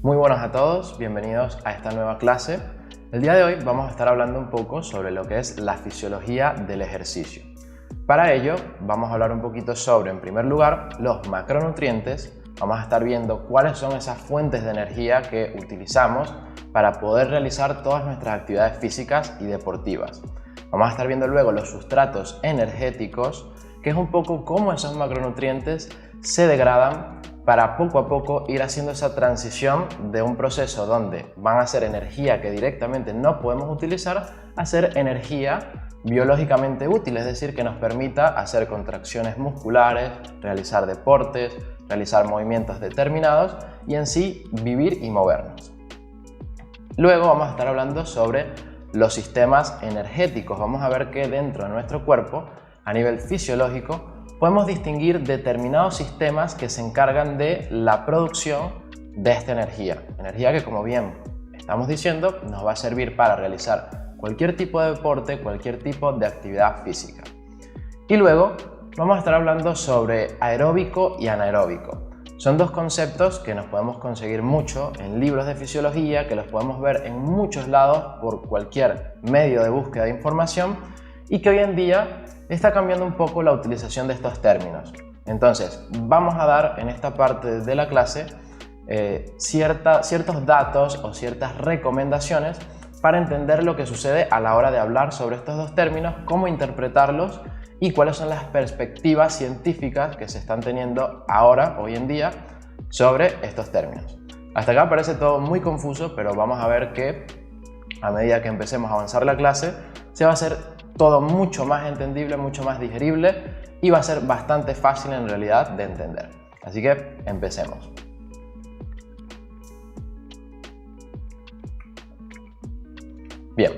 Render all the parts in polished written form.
Muy buenas a todos, bienvenidos a esta nueva clase. El día de hoy vamos a estar hablando un poco sobre lo que es la fisiología del ejercicio. Para ello vamos a hablar un poquito sobre, en primer lugar, los macronutrientes. Vamos a estar viendo cuáles son esas fuentes de energía que utilizamos para poder realizar todas nuestras actividades físicas y deportivas. Vamos a estar viendo luego los sustratos energéticos, que es un poco cómo esos macronutrientes se degradan para poco a poco ir haciendo esa transición de un proceso donde van a ser energía que directamente no podemos utilizar a ser energía biológicamente útil, es decir, que nos permita hacer contracciones musculares, realizar deportes, realizar movimientos determinados y en sí vivir y movernos. Luego vamos a estar hablando sobre los sistemas energéticos. Vamos a ver que dentro de nuestro cuerpo, a nivel fisiológico, podemos distinguir determinados sistemas que se encargan de la producción de esta energía. Energía que, como bien estamos diciendo, nos va a servir para realizar cualquier tipo de deporte, cualquier tipo de actividad física. Y luego vamos a estar hablando sobre aeróbico y anaeróbico. Son dos conceptos que nos podemos conseguir mucho en libros de fisiología, que los podemos ver en muchos lados por cualquier medio de búsqueda de información y que hoy en día está cambiando un poco la utilización de estos términos. Entonces, vamos a dar en esta parte de la clase ciertos datos o ciertas recomendaciones para entender lo que sucede a la hora de hablar sobre estos dos términos, cómo interpretarlos y cuáles son las perspectivas científicas que se están teniendo ahora, hoy en día, sobre estos términos. Hasta acá parece todo muy confuso, pero vamos a ver que a medida que empecemos a avanzar la clase, se va a hacer todo mucho más entendible, mucho más digerible y va a ser bastante fácil en realidad de entender. Así que empecemos. Bien,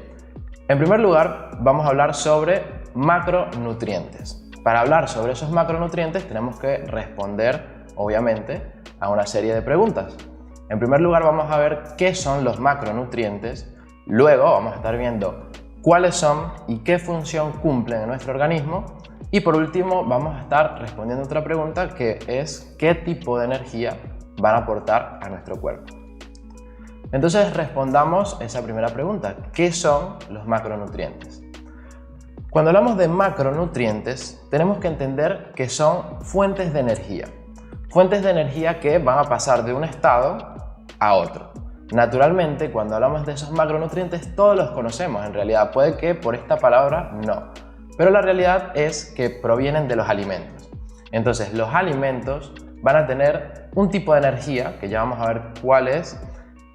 en primer lugar vamos a hablar sobre macronutrientes. Para hablar sobre esos macronutrientes tenemos que responder, obviamente, a una serie de preguntas. En primer lugar vamos a ver qué son los macronutrientes, luego vamos a estar viendo cuáles son y qué función cumplen en nuestro organismo y por último vamos a estar respondiendo otra pregunta que es qué tipo de energía van a aportar a nuestro cuerpo. Entonces respondamos esa primera pregunta, ¿qué son los macronutrientes? Cuando hablamos de macronutrientes tenemos que entender que son fuentes de energía que van a pasar de un estado a otro. Naturalmente, cuando hablamos de esos macronutrientes, todos los conocemos en realidad, puede que por esta palabra no, pero la realidad es que provienen de los alimentos. Entonces, los alimentos van a tener un tipo de energía, que ya vamos a ver cuál es,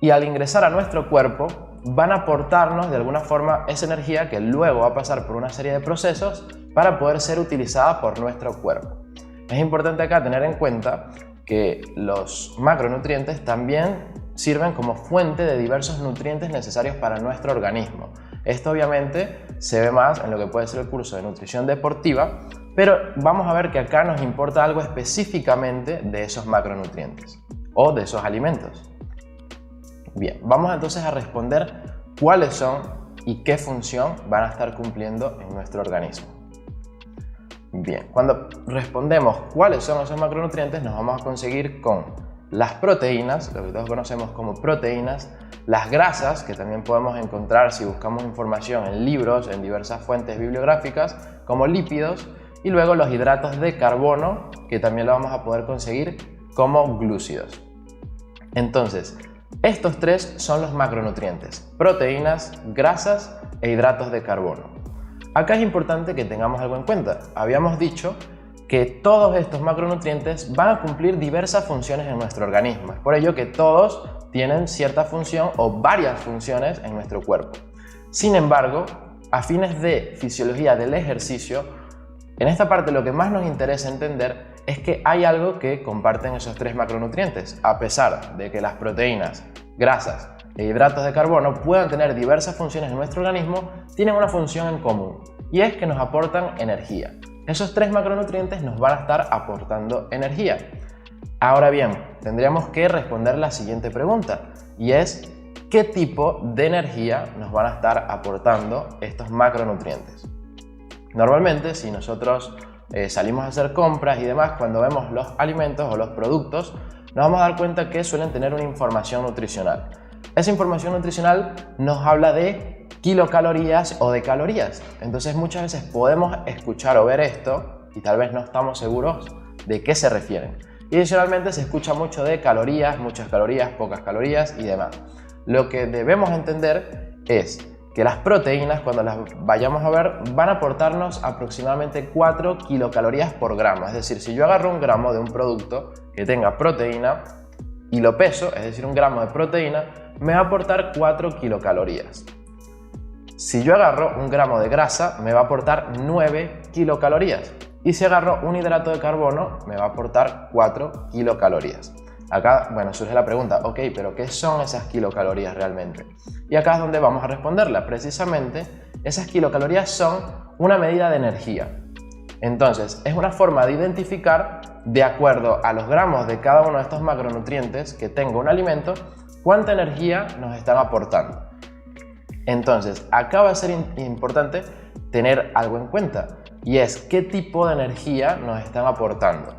y al ingresar a nuestro cuerpo van a aportarnos de alguna forma esa energía que luego va a pasar por una serie de procesos para poder ser utilizada por nuestro cuerpo. Es importante acá tener en cuenta que los macronutrientes también sirven como fuente de diversos nutrientes necesarios para nuestro organismo. Esto obviamente se ve más en lo que puede ser el curso de nutrición deportiva, pero vamos a ver que acá nos importa algo específicamente de esos macronutrientes o de esos alimentos. Bien, vamos entonces a responder cuáles son y qué función van a estar cumpliendo en nuestro organismo. Bien, cuando respondemos cuáles son esos macronutrientes nos vamos a conseguir con las proteínas, lo que todos conocemos como proteínas, las grasas, que también podemos encontrar si buscamos información en libros, en diversas fuentes bibliográficas, como lípidos, y luego los hidratos de carbono, que también lo vamos a poder conseguir como glúcidos. Entonces, estos tres son los macronutrientes: proteínas, grasas e hidratos de carbono. Acá es importante que tengamos algo en cuenta. Habíamos dicho que todos estos macronutrientes van a cumplir diversas funciones en nuestro organismo. Es por ello que todos tienen cierta función o varias funciones en nuestro cuerpo. Sin embargo, a fines de fisiología del ejercicio, en esta parte lo que más nos interesa entender es que hay algo que comparten esos tres macronutrientes. A pesar de que las proteínas, grasas e hidratos de carbono puedan tener diversas funciones en nuestro organismo, tienen una función en común y es que nos aportan energía. Esos tres macronutrientes nos van a estar aportando energía. Ahora bien, tendríamos que responder la siguiente pregunta y es ¿qué tipo de energía nos van a estar aportando estos macronutrientes? Normalmente, si nosotros salimos a hacer compras y demás, cuando vemos los alimentos o los productos, nos vamos a dar cuenta que suelen tener una información nutricional. Esa información nutricional nos habla de kilocalorías o de calorías. Entonces muchas veces podemos escuchar o ver esto y tal vez no estamos seguros de qué se refieren. Y adicionalmente se escucha mucho de calorías, muchas calorías, pocas calorías y demás. Lo que debemos entender es que las proteínas, cuando las vayamos a ver, van a aportarnos aproximadamente 4 kilocalorías por gramo. Es decir, si yo agarro un gramo de un producto que tenga proteína y lo peso, es decir, un gramo de proteína, me va a aportar 4 kilocalorías. Si yo agarro un gramo de grasa, me va a aportar 9 kilocalorías. Y si agarro un hidrato de carbono, me va a aportar 4 kilocalorías. Acá, bueno, surge la pregunta, ok, pero ¿qué son esas kilocalorías realmente? Y acá es donde vamos a responderla. Precisamente, esas kilocalorías son una medida de energía. Entonces, es una forma de identificar, de acuerdo a los gramos de cada uno de estos macronutrientes que tenga un alimento, cuánta energía nos están aportando. Entonces, acá va a ser importante tener algo en cuenta, y es qué tipo de energía nos están aportando.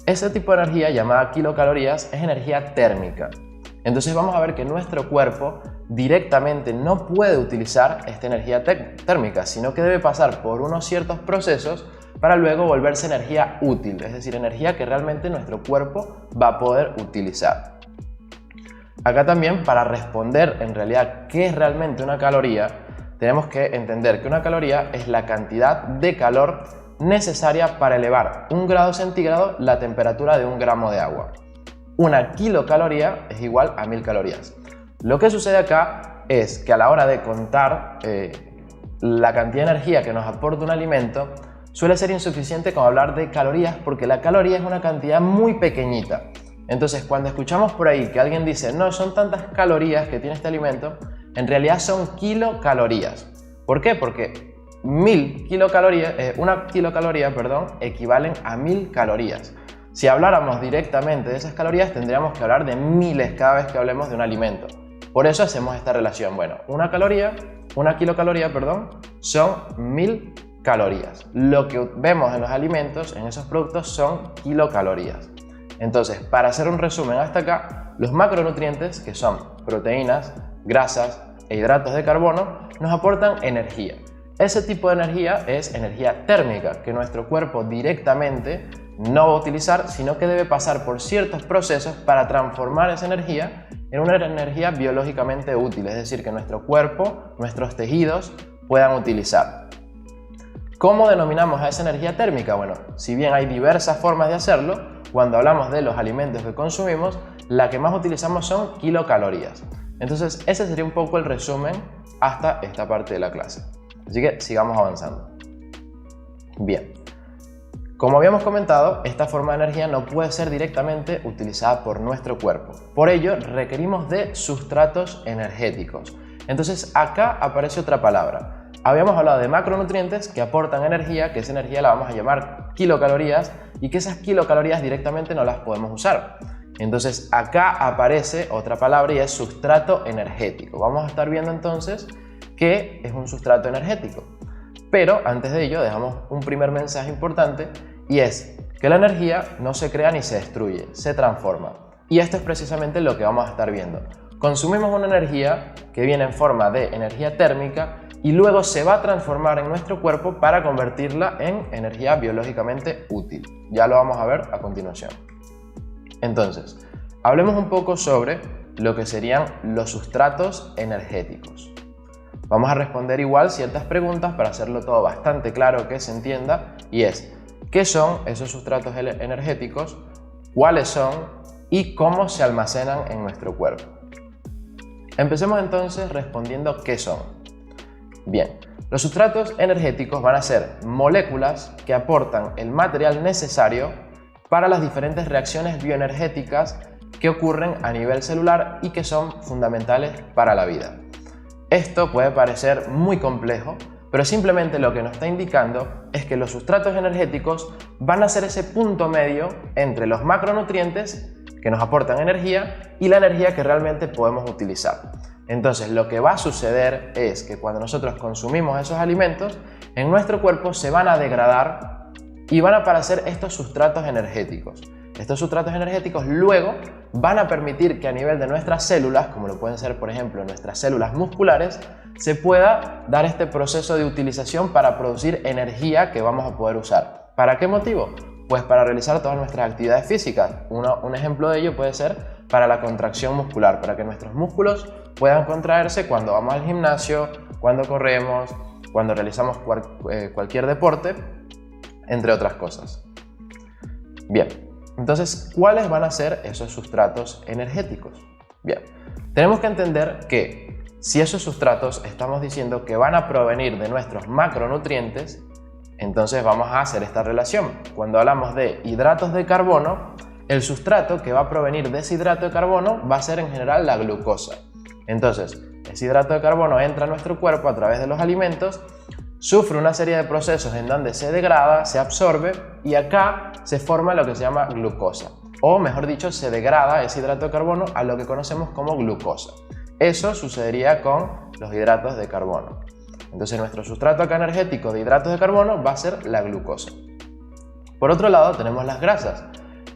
Ese tipo de energía, llamada kilocalorías, es energía térmica. Entonces vamos a ver que nuestro cuerpo directamente no puede utilizar esta energía térmica, sino que debe pasar por unos ciertos procesos para luego volverse energía útil, es decir, energía que realmente nuestro cuerpo va a poder utilizar. Acá también, para responder en realidad qué es realmente una caloría, tenemos que entender que una caloría es la cantidad de calor necesaria para elevar 1 grado centígrado la temperatura de 1 gramo de agua. Una kilocaloría es igual a 1000 calorías. Lo que sucede acá es que a la hora de contar la cantidad de energía que nos aporta un alimento, suele ser insuficiente con hablar de calorías, porque la caloría es una cantidad muy pequeñita. Entonces, cuando escuchamos por ahí que alguien dice, no, son tantas calorías que tiene este alimento, en realidad son kilocalorías. ¿Por qué? Porque 1000 kilocalorías, una kilocaloría, equivalen a 1000 calorías. Si habláramos directamente de esas calorías, tendríamos que hablar de miles cada vez que hablemos de un alimento. Por eso hacemos esta relación. Bueno, una kilocaloría, son 1000 calorías. Lo que vemos en los alimentos, en esos productos, son kilocalorías. Entonces, para hacer un resumen hasta acá, los macronutrientes, que son proteínas, grasas e hidratos de carbono, nos aportan energía. Ese tipo de energía es energía térmica, que nuestro cuerpo directamente no va a utilizar, sino que debe pasar por ciertos procesos para transformar esa energía en una energía biológicamente útil, es decir, que nuestro cuerpo, nuestros tejidos puedan utilizar. ¿Cómo denominamos a esa energía térmica? Bueno, si bien hay diversas formas de hacerlo, cuando hablamos de los alimentos que consumimos, la que más utilizamos son kilocalorías. Entonces, ese sería un poco el resumen hasta esta parte de la clase. Así que sigamos avanzando. Bien, como habíamos comentado, esta forma de energía no puede ser directamente utilizada por nuestro cuerpo. Por ello, requerimos de sustratos energéticos. Entonces, acá aparece otra palabra. Habíamos hablado de macronutrientes que aportan energía, que esa energía la vamos a llamar kilocalorías, y que esas kilocalorías directamente no las podemos usar. Entonces acá aparece otra palabra y es sustrato energético. Vamos a estar viendo entonces qué es un sustrato energético. Pero antes de ello dejamos un primer mensaje importante, y es que la energía no se crea ni se destruye, se transforma. Y esto es precisamente lo que vamos a estar viendo. Consumimos una energía que viene en forma de energía térmica y luego se va a transformar en nuestro cuerpo para convertirla en energía biológicamente útil. Ya lo vamos a ver a continuación. Entonces, hablemos un poco sobre lo que serían los sustratos energéticos. Vamos a responder igual ciertas preguntas para hacerlo todo bastante claro, que se entienda, y es, ¿qué son esos sustratos energéticos? ¿Cuáles son? ¿Y cómo se almacenan en nuestro cuerpo? Empecemos entonces respondiendo ¿qué son? Bien, los sustratos energéticos van a ser moléculas que aportan el material necesario para las diferentes reacciones bioenergéticas que ocurren a nivel celular y que son fundamentales para la vida. Esto puede parecer muy complejo, pero simplemente lo que nos está indicando es que los sustratos energéticos van a ser ese punto medio entre los macronutrientes que nos aportan energía y la energía que realmente podemos utilizar. Entonces, lo que va a suceder es que cuando nosotros consumimos esos alimentos, en nuestro cuerpo se van a degradar y van a aparecer estos sustratos energéticos. Estos sustratos energéticos luego van a permitir que a nivel de nuestras células, como lo pueden ser por ejemplo nuestras células musculares, se pueda dar este proceso de utilización para producir energía que vamos a poder usar. ¿Para qué motivo? Pues para realizar todas nuestras actividades físicas. Un ejemplo de ello puede ser para la contracción muscular, para que nuestros músculos puedan contraerse cuando vamos al gimnasio, cuando corremos, cuando realizamos cualquier deporte, entre otras cosas. Bien, entonces, ¿cuáles van a ser esos sustratos energéticos? Bien, tenemos que entender que si esos sustratos estamos diciendo que van a provenir de nuestros macronutrientes, entonces vamos a hacer esta relación. Cuando hablamos de hidratos de carbono, el sustrato que va a provenir de ese hidrato de carbono va a ser en general la glucosa. Entonces, ese hidrato de carbono entra a nuestro cuerpo a través de los alimentos, sufre una serie de procesos en donde se degrada, se absorbe y acá se forma lo que se llama glucosa. O mejor dicho, se degrada ese hidrato de carbono a lo que conocemos como glucosa. Eso sucedería con los hidratos de carbono. Entonces nuestro sustrato acá energético de hidratos de carbono va a ser la glucosa. Por otro lado tenemos las grasas.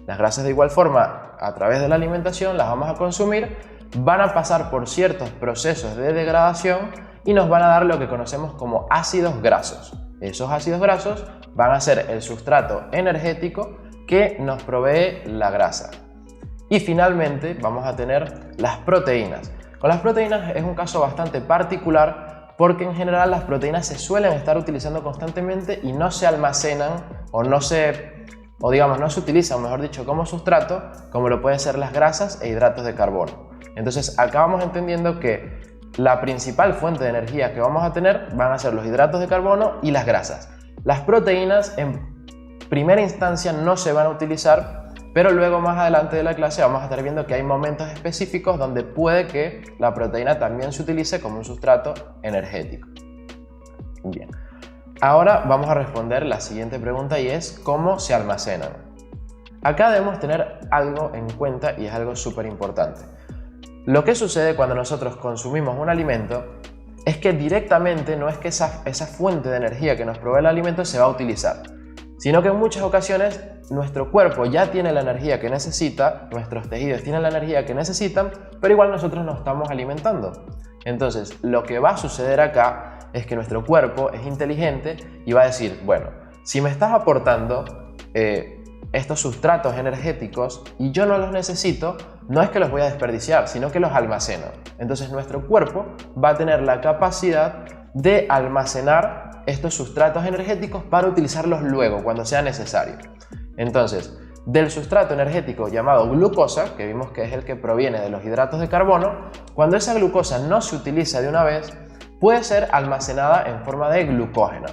Las grasas de igual forma a través de la alimentación las vamos a consumir, van a pasar por ciertos procesos de degradación y nos van a dar lo que conocemos como ácidos grasos. Esos ácidos grasos van a ser el sustrato energético que nos provee la grasa. Y finalmente vamos a tener las proteínas. Con las proteínas es un caso bastante particular porque en general las proteínas se suelen estar utilizando constantemente y no se almacenan no se utilizan, mejor dicho, como sustrato, como lo pueden ser las grasas e hidratos de carbono. Entonces acá vamos entendiendo que la principal fuente de energía que vamos a tener van a ser los hidratos de carbono y las grasas. Las proteínas en primera instancia no se van a utilizar, pero luego más adelante de la clase vamos a estar viendo que hay momentos específicos donde puede que la proteína también se utilice como un sustrato energético. Bien. Ahora vamos a responder la siguiente pregunta y es ¿cómo se almacenan? Acá debemos tener algo en cuenta y es algo súper importante. Lo que sucede cuando nosotros consumimos un alimento es que directamente no es que esa fuente de energía que nos provee el alimento se va a utilizar, sino que en muchas ocasiones nuestro cuerpo ya tiene la energía que necesita, nuestros tejidos tienen la energía que necesitan, pero igual nosotros nos estamos alimentando. Entonces, lo que va a suceder acá es que nuestro cuerpo es inteligente y va a decir, bueno, si me estás aportando estos sustratos energéticos y yo no los necesito, no es que los voy a desperdiciar, sino que los almaceno. Entonces nuestro cuerpo va a tener la capacidad de almacenar estos sustratos energéticos para utilizarlos luego, cuando sea necesario. Entonces, del sustrato energético llamado glucosa, que vimos que es el que proviene de los hidratos de carbono, cuando esa glucosa no se utiliza de una vez, puede ser almacenada en forma de glucógeno.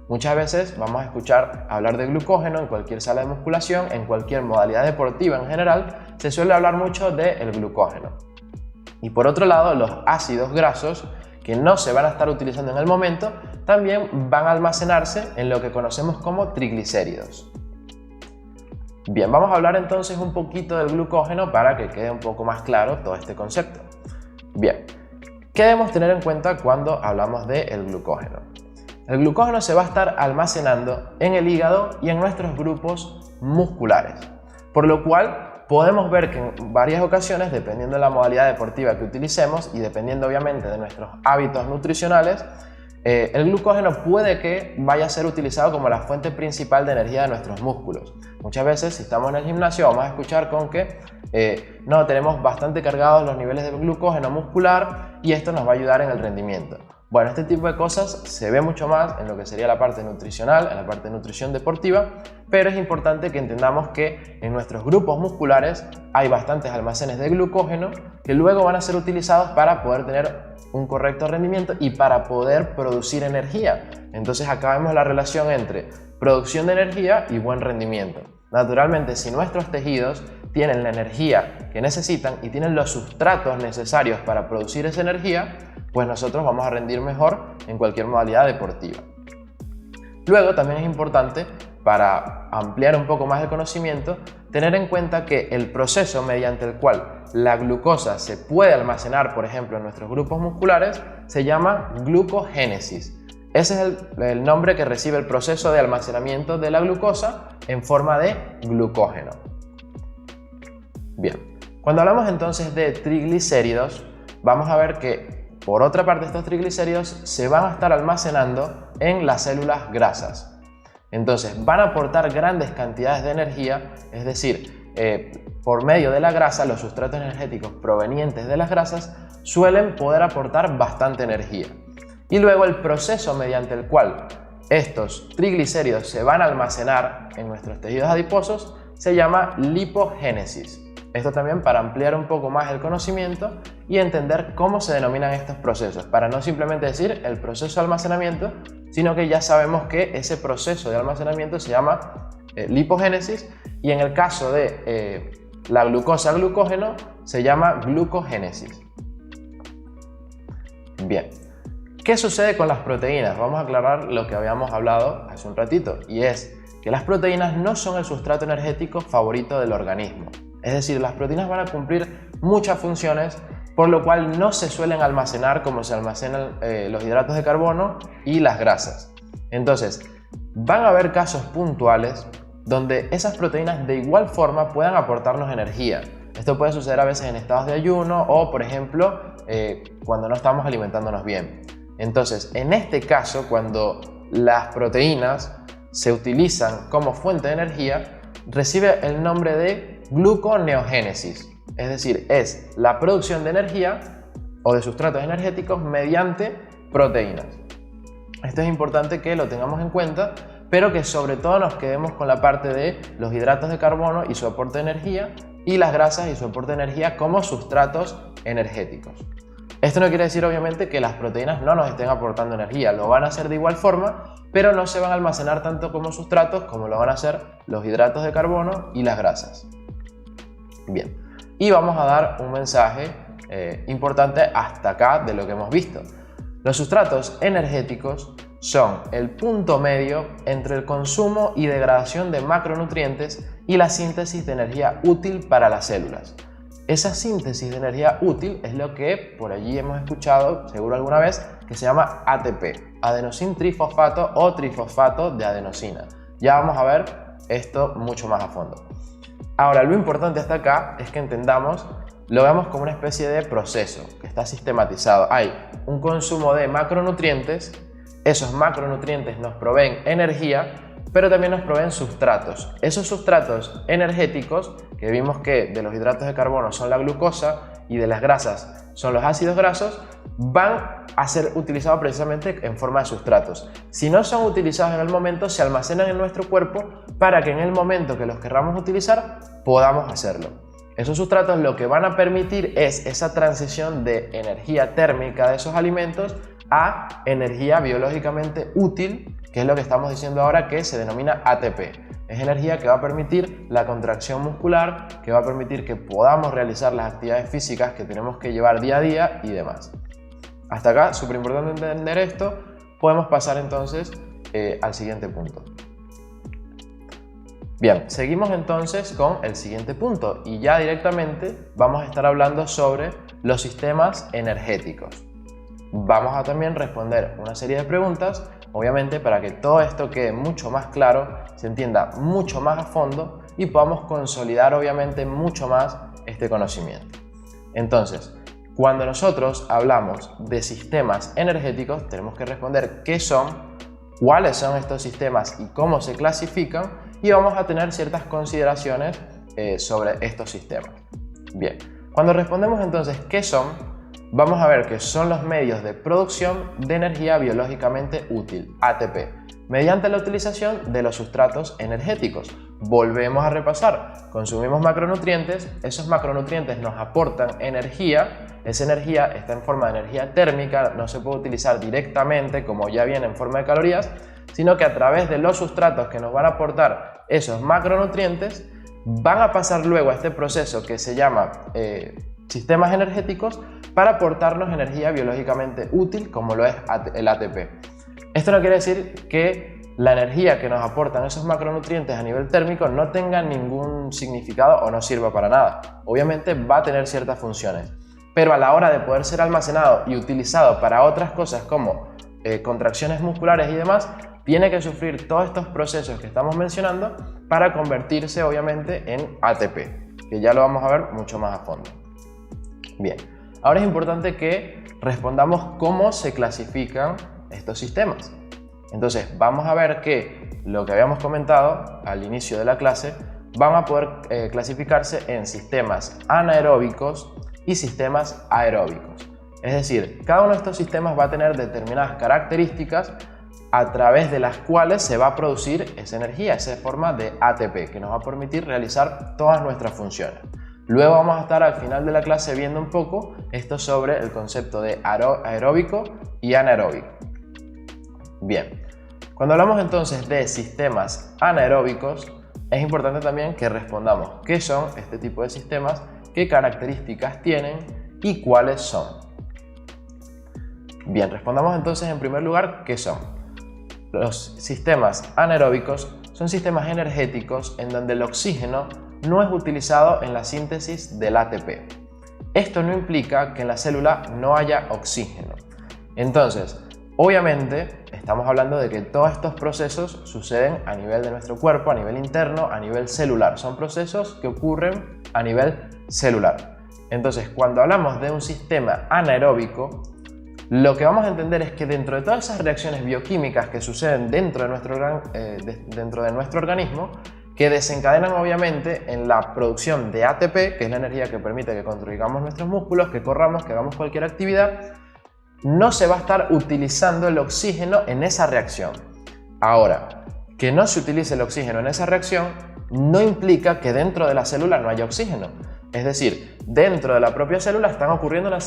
Muchas veces vamos a escuchar hablar de glucógeno en cualquier sala de musculación, en cualquier modalidad deportiva en general, se suele hablar mucho del glucógeno. Y por otro lado, los ácidos grasos, que no se van a estar utilizando en el momento, también van a almacenarse en lo que conocemos como triglicéridos. Bien, vamos a hablar entonces un poquito del glucógeno para que quede un poco más claro todo este concepto. Bien, ¿qué debemos tener en cuenta cuando hablamos del glucógeno? El glucógeno se va a estar almacenando en el hígado y en nuestros grupos musculares, por lo cual podemos ver que en varias ocasiones, dependiendo de la modalidad deportiva que utilicemos y dependiendo obviamente de nuestros hábitos nutricionales, el glucógeno puede que vaya a ser utilizado como la fuente principal de energía de nuestros músculos. Muchas veces, si estamos en el gimnasio, vamos a escuchar con que no, tenemos bastante cargados los niveles de glucógeno muscular y esto nos va a ayudar en el rendimiento. Bueno, este tipo de cosas se ve mucho más en lo que sería la parte nutricional, en la parte de nutrición deportiva, pero es importante que entendamos que en nuestros grupos musculares hay bastantes almacenes de glucógeno que luego van a ser utilizados para poder tener un correcto rendimiento y para poder producir energía. Entonces acá vemos la relación entre producción de energía y buen rendimiento. Naturalmente, si nuestros tejidos tienen la energía que necesitan y tienen los sustratos necesarios para producir esa energía, pues nosotros vamos a rendir mejor en cualquier modalidad deportiva. Luego también es importante, para ampliar un poco más el conocimiento, tener en cuenta que el proceso mediante el cual la glucosa se puede almacenar, por ejemplo, en nuestros grupos musculares, se llama glucogénesis. Ese es el nombre que recibe el proceso de almacenamiento de la glucosa en forma de glucógeno. Bien, cuando hablamos entonces de triglicéridos, vamos a ver que por otra parte estos triglicéridos se van a estar almacenando en las células grasas. Entonces van a aportar grandes cantidades de energía, es decir, por medio de la grasa, los sustratos energéticos provenientes de las grasas suelen poder aportar bastante energía. Y luego el proceso mediante el cual estos triglicéridos se van a almacenar en nuestros tejidos adiposos se llama lipogénesis. Esto también para ampliar un poco más el conocimiento y entender cómo se denominan estos procesos, para no simplemente decir el proceso de almacenamiento, sino que ya sabemos que ese proceso de almacenamiento se llama lipogénesis, y en el caso de la glucosa glucógeno se llama glucogénesis. Bien, ¿qué sucede con las proteínas? Vamos a aclarar lo que habíamos hablado hace un ratito, y es que las proteínas no son el sustrato energético favorito del organismo. Es decir, las proteínas van a cumplir muchas funciones, por lo cual no se suelen almacenar como se almacenan los hidratos de carbono y las grasas. Entonces, van a haber casos puntuales donde esas proteínas de igual forma puedan aportarnos energía. Esto puede suceder a veces en estados de ayuno o, por ejemplo, cuando no estamos alimentándonos bien. Entonces, en este caso, cuando las proteínas se utilizan como fuente de energía, recibe el nombre de gluconeogénesis, es decir, es la producción de energía o de sustratos energéticos mediante proteínas. Esto es importante que lo tengamos en cuenta, pero que sobre todo nos quedemos con la parte de los hidratos de carbono y su aporte de energía, y las grasas y su aporte de energía como sustratos energéticos. Esto no quiere decir obviamente que las proteínas no nos estén aportando energía, lo van a hacer de igual forma, pero no se van a almacenar tanto como sustratos como lo van a hacer los hidratos de carbono y las grasas. Bien, y vamos a dar un mensaje importante hasta acá de lo que hemos visto. Los sustratos energéticos son el punto medio entre el consumo y degradación de macronutrientes y la síntesis de energía útil para las células. Esa síntesis de energía útil es lo que por allí hemos escuchado seguro alguna vez, que se llama ATP, adenosín trifosfato o trifosfato de adenosina. Ya vamos a ver esto mucho más a fondo. Ahora, lo importante hasta acá es que entendamos, lo veamos como una especie de proceso que está sistematizado. Hay un consumo de macronutrientes, esos macronutrientes nos proveen energía, pero también nos proveen sustratos. Esos sustratos energéticos, que vimos que de los hidratos de carbono son la glucosa y de las grasas son los ácidos grasos, van a ser utilizados precisamente en forma de sustratos. Si no son utilizados en el momento, se almacenan en nuestro cuerpo para que en el momento que los querramos utilizar, podamos hacerlo. Esos sustratos lo que van a permitir es esa transición de energía térmica de esos alimentos a energía biológicamente útil, que es lo que estamos diciendo ahora, que se denomina ATP. Es energía que va a permitir la contracción muscular, que va a permitir que podamos realizar las actividades físicas que tenemos que llevar día a día y demás. Hasta acá, súper importante entender esto. Podemos pasar entonces al siguiente punto. Bien, seguimos entonces con el siguiente punto y ya directamente vamos a estar hablando sobre los sistemas energéticos. Vamos a también responder una serie de preguntas, obviamente para que todo esto quede mucho más claro, se entienda mucho más a fondo y podamos consolidar obviamente mucho más este conocimiento. Entonces, cuando nosotros hablamos de sistemas energéticos, tenemos que responder qué son, cuáles son estos sistemas y cómo se clasifican, y vamos a tener ciertas consideraciones sobre estos sistemas. Bien, cuando respondemos entonces qué son, vamos a ver que son los medios de producción de energía biológicamente útil, ATP, mediante la utilización de los sustratos energéticos. Volvemos a repasar, consumimos macronutrientes, esos macronutrientes nos aportan energía, esa energía está en forma de energía térmica, no se puede utilizar directamente como ya viene en forma de calorías, sino que a través de los sustratos que nos van a aportar esos macronutrientes, van a pasar luego a este proceso que se llama sistemas energéticos para aportarnos energía biológicamente útil como lo es el ATP. Esto no quiere decir que la energía que nos aportan esos macronutrientes a nivel térmico no tenga ningún significado o no sirva para nada. Obviamente va a tener ciertas funciones, pero a la hora de poder ser almacenado y utilizado para otras cosas como contracciones musculares y demás, tiene que sufrir todos estos procesos que estamos mencionando para convertirse obviamente en ATP. que ya lo vamos a ver mucho más a fondo. Bien, ahora es importante que respondamos cómo se clasifican estos sistemas. Entonces, vamos a ver que lo que habíamos comentado al inicio de la clase van a poder clasificarse en sistemas anaeróbicos y sistemas aeróbicos. Es decir, cada uno de estos sistemas va a tener determinadas características a través de las cuales se va a producir esa energía, esa forma de ATP, que nos va a permitir realizar todas nuestras funciones. Luego vamos a estar al final de la clase viendo un poco esto sobre el concepto de aeróbico y anaeróbico. Bien, cuando hablamos entonces de sistemas anaeróbicos, es importante también que respondamos qué son este tipo de sistemas, qué características tienen y cuáles son. Bien, respondamos entonces en primer lugar qué son. Los sistemas anaeróbicos son sistemas energéticos en donde el oxígeno no es utilizado en la síntesis del ATP. Esto no implica que en la célula no haya oxígeno. Entonces, obviamente, estamos hablando de que todos estos procesos suceden a nivel de nuestro cuerpo, a nivel interno, a nivel celular. Son procesos que ocurren a nivel celular. Entonces, cuando hablamos de un sistema anaeróbico, lo que vamos a entender es que dentro de todas esas reacciones bioquímicas que suceden dentro de nuestro organismo, que desencadenan obviamente en la producción de ATP, que es la energía que permite que construyamos nuestros músculos, que corramos, que hagamos cualquier actividad, no se va a estar utilizando el oxígeno en esa reacción. Ahora, que no se utilice el oxígeno en esa reacción no implica que dentro de la célula no haya oxígeno. Es decir, dentro de la propia célula están ocurriendo una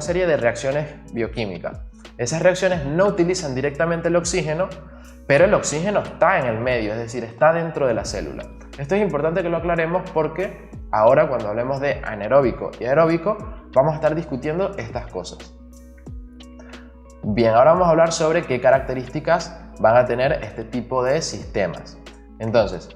serie de reacciones bioquímicas. Esas reacciones no utilizan directamente el oxígeno, pero el oxígeno está en el medio, es decir, está dentro de la célula. Esto es importante que lo aclaremos porque ahora cuando hablemos de anaeróbico y aeróbico vamos a estar discutiendo estas cosas. Bien, ahora vamos a hablar sobre qué características van a tener este tipo de sistemas. Entonces,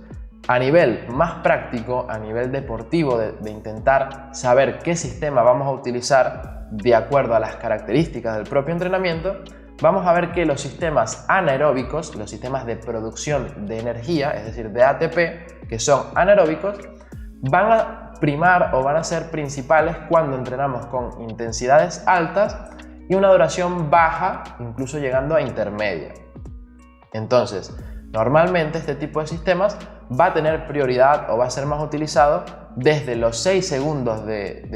a nivel más práctico, a nivel deportivo, de intentar saber qué sistema vamos a utilizar de acuerdo a las características del propio entrenamiento, vamos a ver que los sistemas anaeróbicos, los sistemas de producción de energía, es decir, de ATP, que son anaeróbicos, van a primar o van a ser principales cuando entrenamos con intensidades altas y una duración baja, incluso llegando a intermedia. Entonces, normalmente este tipo de sistemas va a tener prioridad o va a ser más utilizado desde los 6 segundos de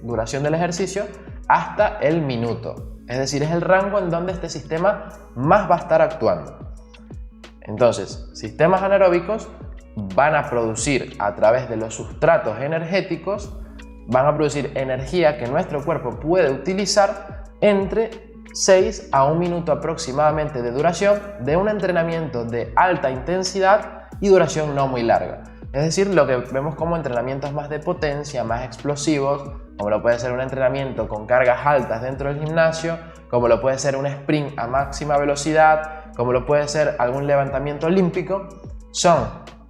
duración del ejercicio hasta el minuto. Es decir, es el rango en donde este sistema más va a estar actuando. Entonces, sistemas anaeróbicos van a producir a través de los sustratos energéticos, van a producir energía que nuestro cuerpo puede utilizar entre 6 a 1 minuto aproximadamente de duración de un entrenamiento de alta intensidad y duración no muy larga. Es decir, lo que vemos como entrenamientos más de potencia, más explosivos, como lo puede ser un entrenamiento con cargas altas dentro del gimnasio, como lo puede ser un sprint a máxima velocidad, como lo puede ser algún levantamiento olímpico, son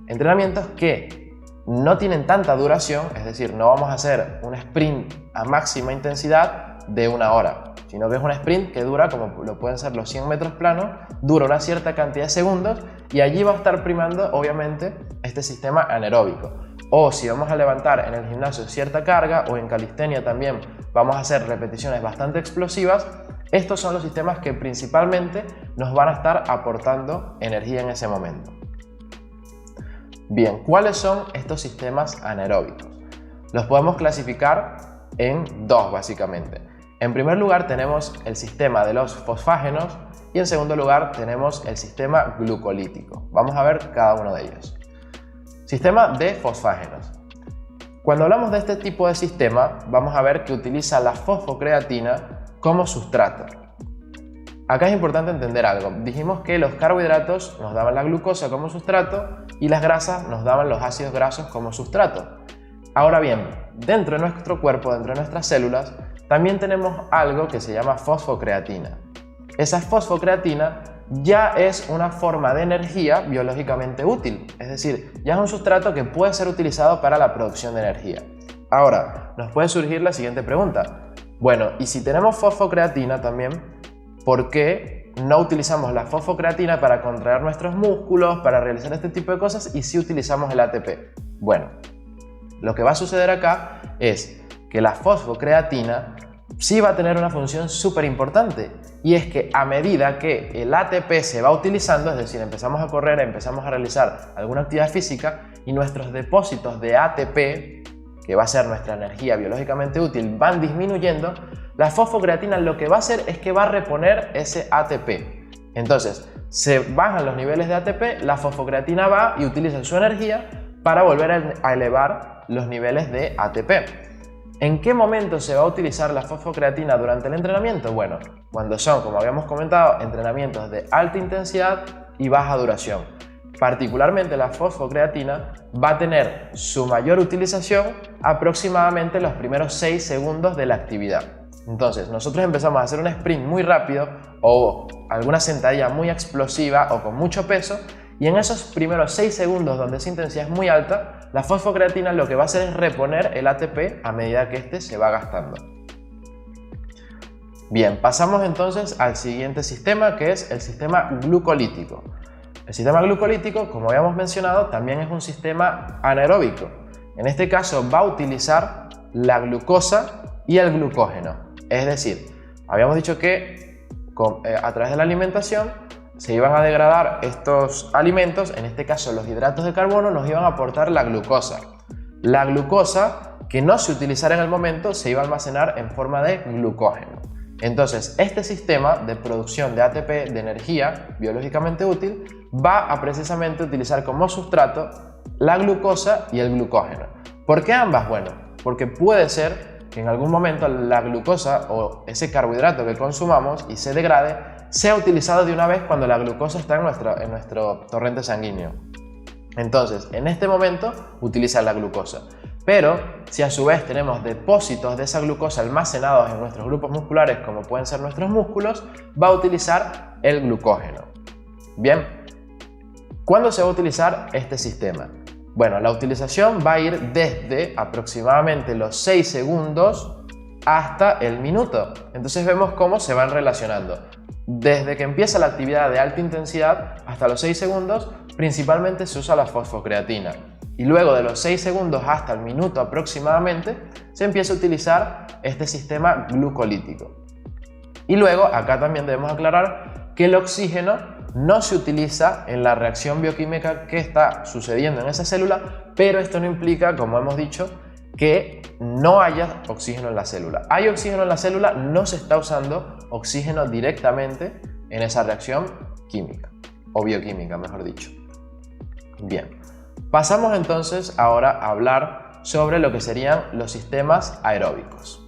entrenamientos que no tienen tanta duración, es decir, no vamos a hacer un sprint a máxima intensidad de 1 hora, sino que es un sprint que dura, como lo pueden ser los 100 metros planos, dura una cierta cantidad de segundos y allí va a estar primando obviamente este sistema anaeróbico. O si vamos a levantar en el gimnasio cierta carga o en calistenia también vamos a hacer repeticiones bastante explosivas, estos son los sistemas que principalmente nos van a estar aportando energía en ese momento. Bien, ¿cuáles son estos sistemas anaeróbicos? Los podemos clasificar en dos básicamente. En primer lugar tenemos el sistema de los fosfágenos y en segundo lugar tenemos el sistema glucolítico. Vamos a ver cada uno de ellos. Sistema de fosfágenos. Cuando hablamos de este tipo de sistema vamos a ver que utiliza la fosfocreatina como sustrato. Acá es importante entender algo. Dijimos que los carbohidratos nos daban la glucosa como sustrato y las grasas nos daban los ácidos grasos como sustrato. Ahora bien, dentro de nuestro cuerpo, dentro de nuestras células, también tenemos algo que se llama fosfocreatina. Esa fosfocreatina ya es una forma de energía biológicamente útil, es decir, ya es un sustrato que puede ser utilizado para la producción de energía. Ahora, nos puede surgir la siguiente pregunta. Bueno, y si tenemos fosfocreatina también, ¿por qué no utilizamos la fosfocreatina para contraer nuestros músculos, para realizar este tipo de cosas y sí utilizamos el ATP? Bueno, Lo que va a suceder acá es que la fosfocreatina sí va a tener una función súper importante, y es que a medida que el ATP se va utilizando, es decir, empezamos a correr, empezamos a realizar alguna actividad física y nuestros depósitos de ATP, que va a ser nuestra energía biológicamente útil, van disminuyendo, la fosfocreatina lo que va a hacer es que va a reponer ese ATP. Entonces, se bajan los niveles de ATP, la fosfocreatina va y utiliza su energía para volver a elevar los niveles de ATP. ¿En qué momento se va a utilizar la fosfocreatina durante el entrenamiento? Bueno, cuando son, como habíamos comentado, entrenamientos de alta intensidad y baja duración. Particularmente la fosfocreatina va a tener su mayor utilización aproximadamente los primeros 6 segundos de la actividad. Entonces, nosotros empezamos a hacer un sprint muy rápido o alguna sentadilla muy explosiva o con mucho peso, y en esos primeros 6 segundos donde esa intensidad es muy alta, la fosfocreatina lo que va a hacer es reponer el ATP a medida que este se va gastando. Bien, pasamos entonces al siguiente sistema, que es el sistema glucolítico. El sistema glucolítico, como habíamos mencionado, también es un sistema anaeróbico. En este caso va a utilizar la glucosa y el glucógeno. Es decir, habíamos dicho que a través de la alimentación se iban a degradar estos alimentos, en este caso los hidratos de carbono, nos iban a aportar la glucosa. La glucosa, que no se utilizara en el momento, se iba a almacenar en forma de glucógeno. Entonces, este sistema de producción de ATP, de energía biológicamente útil, va a precisamente utilizar como sustrato la glucosa y el glucógeno. ¿Por qué ambas? Bueno, porque puede ser que en algún momento la glucosa o ese carbohidrato que consumamos y se degrade sea utilizado de una vez cuando la glucosa está en nuestro torrente sanguíneo. Entonces, en este momento utiliza la glucosa. Pero si a su vez tenemos depósitos de esa glucosa almacenados en nuestros grupos musculares, como pueden ser nuestros músculos, va a utilizar el glucógeno. Bien, ¿cuándo se va a utilizar este sistema? Bueno, la utilización va a ir desde aproximadamente los 6 segundos hasta el minuto. Entonces vemos cómo se van relacionando. Desde que empieza la actividad de alta intensidad hasta los 6 segundos, principalmente se usa la fosfocreatina. Y luego de los 6 segundos hasta el minuto aproximadamente, se empieza a utilizar este sistema glucolítico. Y luego, acá también debemos aclarar que el oxígeno no se utiliza en la reacción bioquímica que está sucediendo en esa célula, pero esto no implica, como hemos dicho, que no haya oxígeno en la célula. Hay oxígeno en la célula, no se está usando oxígeno directamente en esa reacción química, o bioquímica, mejor dicho. Bien, pasamos entonces ahora a hablar sobre lo que serían los sistemas aeróbicos.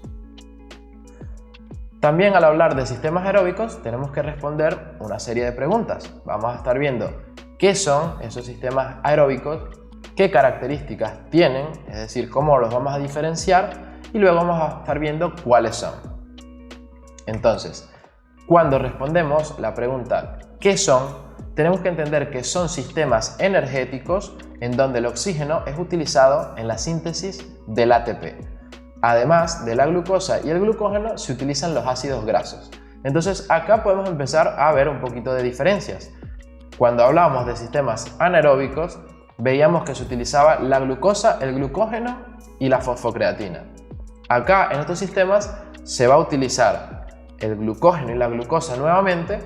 También al hablar de sistemas aeróbicos tenemos que responder una serie de preguntas. Vamos a estar viendo qué son esos sistemas aeróbicos, qué características tienen, es decir, cómo los vamos a diferenciar, y luego vamos a estar viendo cuáles son. Entonces, cuando respondemos la pregunta ¿qué son?, tenemos que entender que son sistemas energéticos en donde el oxígeno es utilizado en la síntesis del ATP. Además de la glucosa y el glucógeno, se utilizan los ácidos grasos. Entonces, acá podemos empezar a ver un poquito de diferencias. Cuando hablábamos de sistemas anaeróbicos, veíamos que se utilizaba la glucosa, el glucógeno y la fosfocreatina. Acá, en estos sistemas, se va a utilizar el glucógeno y la glucosa nuevamente,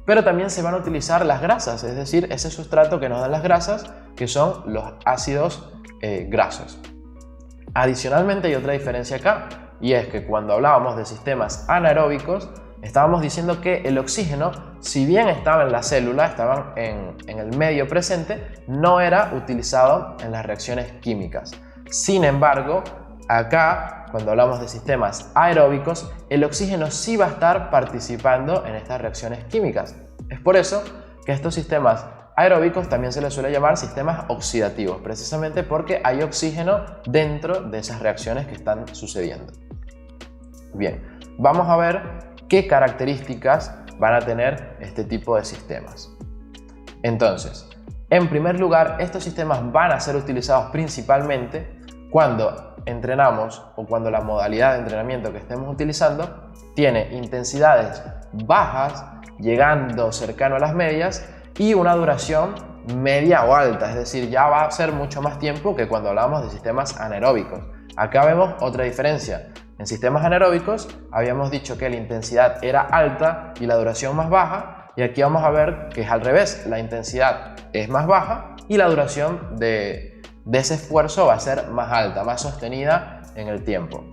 pero también se van a utilizar las grasas, es decir, ese sustrato que nos dan las grasas, que son los ácidos grasos. Adicionalmente hay otra diferencia acá, y es que cuando hablábamos de sistemas anaeróbicos, estábamos diciendo que el oxígeno, si bien estaba en la célula, estaba en el medio presente, no era utilizado en las reacciones químicas. Sin embargo, acá, cuando hablamos de sistemas aeróbicos, el oxígeno sí va a estar participando en estas reacciones químicas. Es por eso que estos sistemas aeróbicos también se les suele llamar sistemas oxidativos, precisamente porque hay oxígeno dentro de esas reacciones que están sucediendo. Bien, vamos a ver qué características van a tener este tipo de sistemas. Entonces, en primer lugar, estos sistemas van a ser utilizados principalmente cuando entrenamos o cuando la modalidad de entrenamiento que estemos utilizando tiene intensidades bajas, llegando cercano a las medias, y una duración media o alta, es decir, ya va a ser mucho más tiempo que cuando hablábamos de sistemas anaeróbicos. Acá vemos otra diferencia. En sistemas anaeróbicos habíamos dicho que la intensidad era alta y la duración más baja, y aquí vamos a ver que es al revés, la intensidad es más baja y la duración de ese esfuerzo va a ser más alta, más sostenida en el tiempo.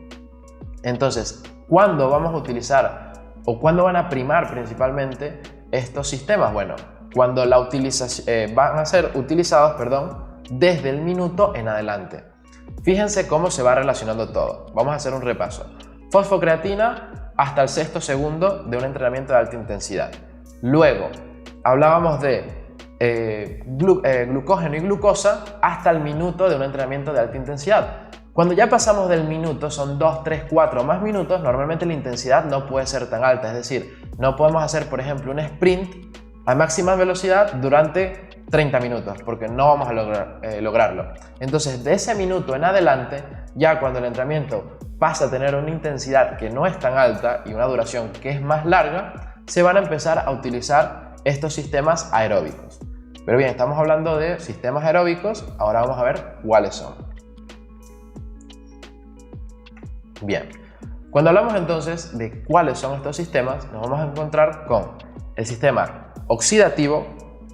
Entonces, ¿cuándo vamos a utilizar o cuándo van a primar principalmente estos sistemas? Bueno, cuando van a ser utilizados, desde el minuto en adelante. Fíjense cómo se va relacionando todo. Vamos a hacer un repaso. Fosfocreatina hasta el 6º segundo de un entrenamiento de alta intensidad. Luego, hablábamos de glucógeno y glucosa hasta el minuto de un entrenamiento de alta intensidad. Cuando ya pasamos del minuto, son 2, 3, 4 más minutos, normalmente la intensidad no puede ser tan alta. Es decir, no podemos hacer, por ejemplo, un sprint a máxima velocidad durante 30 minutos, porque no vamos a lograrlo. Entonces, de ese minuto en adelante, ya cuando el entrenamiento pasa a tener una intensidad que no es tan alta y una duración que es más larga, se van a empezar a utilizar estos sistemas aeróbicos. Pero bien, estamos hablando de sistemas aeróbicos, ahora vamos a ver cuáles son. Bien, cuando hablamos entonces de cuáles son estos sistemas, nos vamos a encontrar con el sistema oxidativo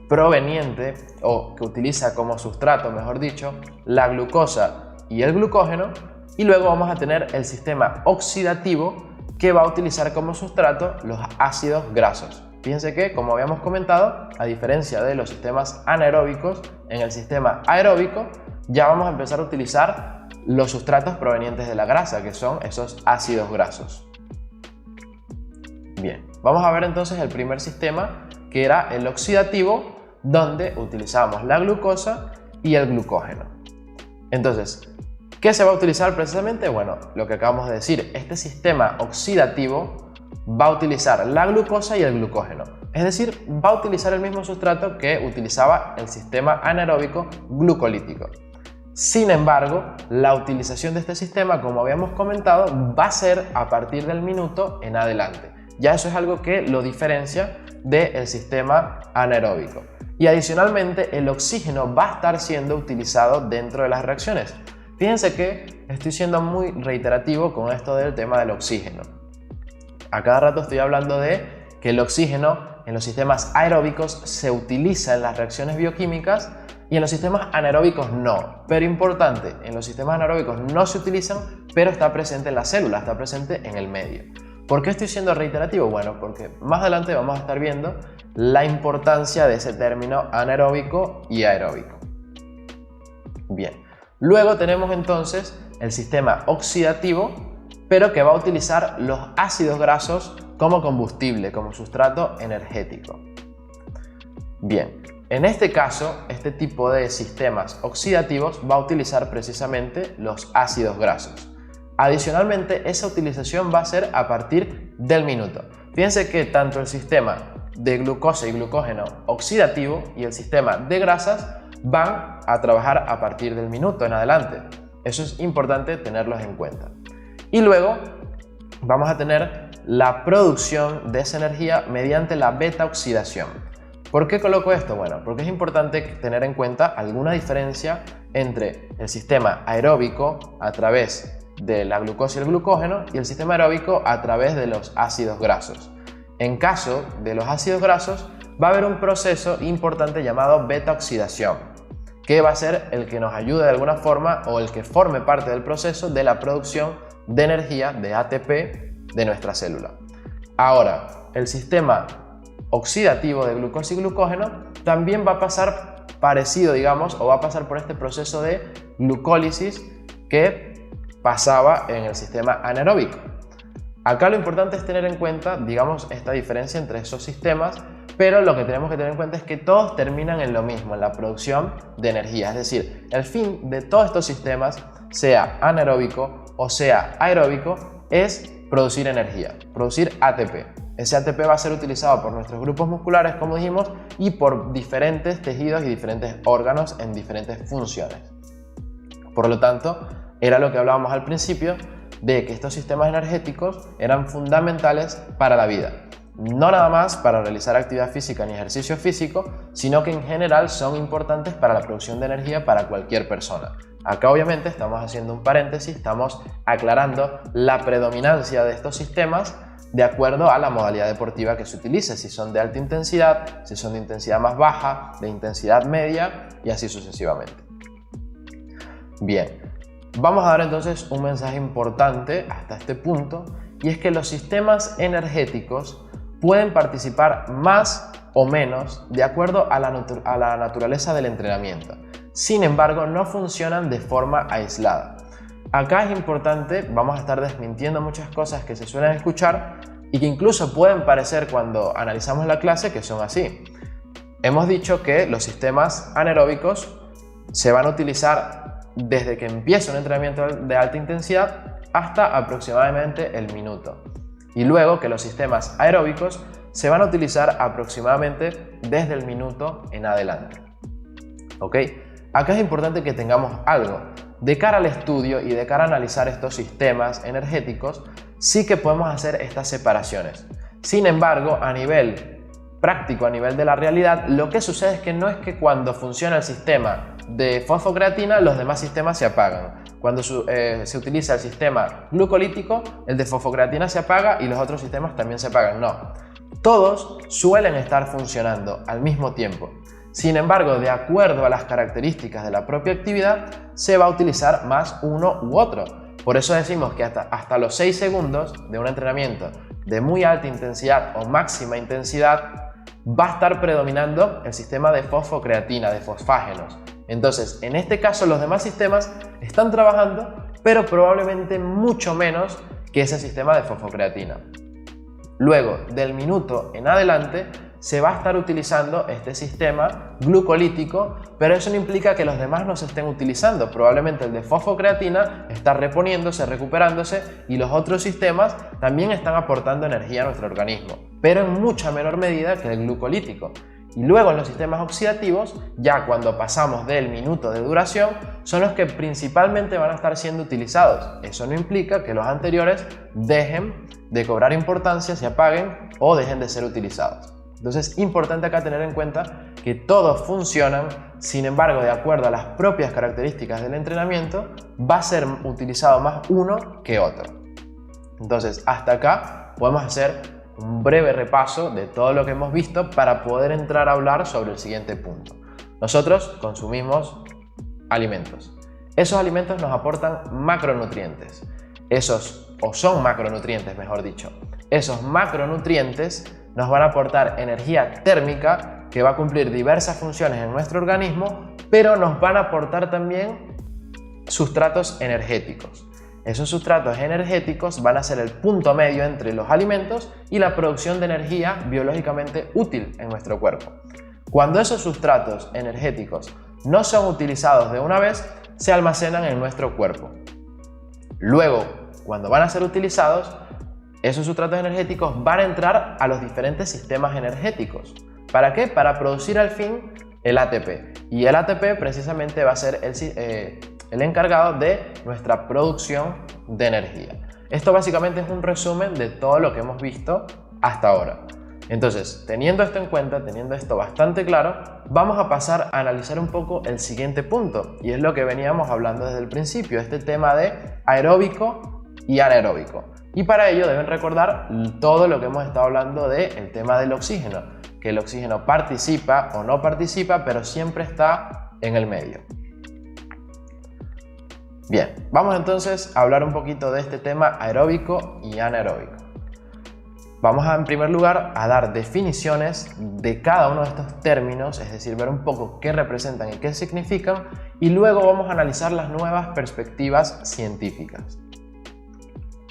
proveniente o que utiliza como sustrato, mejor dicho, la glucosa y el glucógeno, y luego vamos a tener el sistema oxidativo que va a utilizar como sustrato los ácidos grasos. Fíjense que, como habíamos comentado, a diferencia de los sistemas anaeróbicos, en el sistema aeróbico ya vamos a empezar a utilizar los sustratos provenientes de la grasa, que son esos ácidos grasos. Bien, vamos a ver entonces el primer sistema, que era el oxidativo, donde utilizamos la glucosa y el glucógeno. Entonces, ¿qué se va a utilizar precisamente? Bueno, lo que acabamos de decir, este sistema oxidativo va a utilizar la glucosa y el glucógeno. Es decir, va a utilizar el mismo sustrato que utilizaba el sistema anaeróbico glucolítico. Sin embargo, la utilización de este sistema, como habíamos comentado, va a ser a partir del minuto en adelante. Ya eso es algo que lo diferencia del sistema anaeróbico. Y adicionalmente, el oxígeno va a estar siendo utilizado dentro de las reacciones. Fíjense que estoy siendo muy reiterativo con esto del tema del oxígeno. A cada rato estoy hablando de que el oxígeno en los sistemas aeróbicos se utiliza en las reacciones bioquímicas y en los sistemas anaeróbicos no. Pero importante, en los sistemas anaeróbicos no se utilizan, pero está presente en la célula, está presente en el medio. ¿Por qué estoy siendo reiterativo? Bueno, porque más adelante vamos a estar viendo la importancia de ese término anaeróbico y aeróbico. Bien, luego tenemos entonces el sistema oxidativo, pero que va a utilizar los ácidos grasos como combustible, como sustrato energético. Bien, en este caso, este tipo de sistemas oxidativos va a utilizar precisamente los ácidos grasos. Adicionalmente, esa utilización va a ser a partir del minuto. Fíjense que tanto el sistema de glucosa y glucógeno oxidativo y el sistema de grasas van a trabajar a partir del minuto en adelante. Eso es importante tenerlos en cuenta. Y luego vamos a tener la producción de esa energía mediante la beta oxidación. ¿Por qué coloco esto? Bueno, porque es importante tener en cuenta alguna diferencia entre el sistema aeróbico a través de la glucosa y el glucógeno y el sistema aeróbico a través de los ácidos grasos. En caso de los ácidos grasos va a haber un proceso importante llamado beta oxidación, que va a ser el que nos ayude de alguna forma o el que forme parte del proceso de la producción de energía de ATP de nuestra célula. Ahora, el sistema oxidativo de glucosa y glucógeno también va a pasar parecido, digamos, o va a pasar por este proceso de glucólisis que pasaba en el sistema anaeróbico. Acá lo importante es tener en cuenta, digamos, esta diferencia entre esos sistemas, pero lo que tenemos que tener en cuenta es que todos terminan en lo mismo, en la producción de energía. Es decir, el fin de todos estos sistemas, sea anaeróbico o sea aeróbico, es producir energía, producir ATP. Ese ATP va a ser utilizado por nuestros grupos musculares, como dijimos, y por diferentes tejidos y diferentes órganos en diferentes funciones. Por lo tanto, era lo que hablábamos al principio, de que estos sistemas energéticos eran fundamentales para la vida. no nada más para realizar actividad física ni ejercicio físico, sino que en general son importantes para la producción de energía para cualquier persona. Acá obviamente estamos haciendo un paréntesis, estamos aclarando la predominancia de estos sistemas de acuerdo a la modalidad deportiva que se utilice, si son de alta intensidad, si son de intensidad más baja, de intensidad media y así sucesivamente. Bien, vamos a dar entonces un mensaje importante hasta este punto, y es que los sistemas energéticos pueden participar más o menos de acuerdo a la naturaleza del entrenamiento. Sin embargo, no funcionan de forma aislada. Acá es importante, vamos a estar desmintiendo muchas cosas que se suelen escuchar y que incluso pueden parecer cuando analizamos la clase que son así. Hemos dicho que los sistemas anaeróbicos se van a utilizar desde que empieza un entrenamiento de alta intensidad hasta aproximadamente el minuto. Y luego que los sistemas aeróbicos se van a utilizar aproximadamente desde el minuto en adelante. ¿Ok? Acá es importante que tengamos algo. De cara al estudio y de cara a analizar estos sistemas energéticos, sí que podemos hacer estas separaciones. Sin embargo, a nivel práctico, a nivel de la realidad, lo que sucede es que no es que cuando funciona el sistema de fosfocreatina, los demás sistemas se apagan. Cuando se utiliza el sistema glucolítico, el de fosfocreatina se apaga y los otros sistemas también se apagan. No, todos suelen estar funcionando al mismo tiempo. Sin embargo, de acuerdo a las características de la propia actividad, se va a utilizar más uno u otro. Por eso decimos que hasta los 6 segundos de un entrenamiento de muy alta intensidad o máxima intensidad va a estar predominando el sistema de fosfocreatina, de fosfágenos. Entonces, en este caso, los demás sistemas están trabajando, pero probablemente mucho menos que ese sistema de fosfocreatina. Luego, del minuto en adelante, se va a estar utilizando este sistema glucolítico, pero eso no implica que los demás no se estén utilizando. Probablemente el de fosfocreatina está reponiéndose, recuperándose, y los otros sistemas también están aportando energía a nuestro organismo, pero en mucha menor medida que el glucolítico. Y luego en los sistemas oxidativos, ya cuando pasamos del minuto de duración, son los que principalmente van a estar siendo utilizados. Eso no implica que los anteriores dejen de cobrar importancia, se apaguen o dejen de ser utilizados. Entonces es importante acá tener en cuenta que todos funcionan, sin embargo, de acuerdo a las propias características del entrenamiento, va a ser utilizado más uno que otro. Entonces, hasta acá podemos hacer un breve repaso de todo lo que hemos visto para poder entrar a hablar sobre el siguiente punto. Nosotros consumimos alimentos. Esos alimentos nos aportan macronutrientes. Son macronutrientes, mejor dicho. Esos macronutrientes nos van a aportar energía térmica que va a cumplir diversas funciones en nuestro organismo, pero nos van a aportar también sustratos energéticos. Esos sustratos energéticos van a ser el punto medio entre los alimentos y la producción de energía biológicamente útil en nuestro cuerpo. Cuando esos sustratos energéticos no son utilizados de una vez, se almacenan en nuestro cuerpo. Luego, cuando van a ser utilizados, esos sustratos energéticos van a entrar a los diferentes sistemas energéticos. ¿Para qué? Para producir al fin el ATP. Y el ATP precisamente va a ser el encargado de nuestra producción de energía. Esto básicamente es un resumen de todo lo que hemos visto hasta ahora. Entonces, teniendo esto en cuenta, teniendo esto bastante claro, vamos a pasar a analizar un poco el siguiente punto, y es lo que veníamos hablando desde el principio, este tema de aeróbico y anaeróbico. Y para ello deben recordar todo lo que hemos estado hablando del tema del oxígeno, que el oxígeno participa o no participa, pero siempre está en el medio. Bien, vamos entonces a hablar un poquito de este tema aeróbico y anaeróbico. Vamos en primer lugar a dar definiciones de cada uno de estos términos, es decir, ver un poco qué representan y qué significan, y luego vamos a analizar las nuevas perspectivas científicas.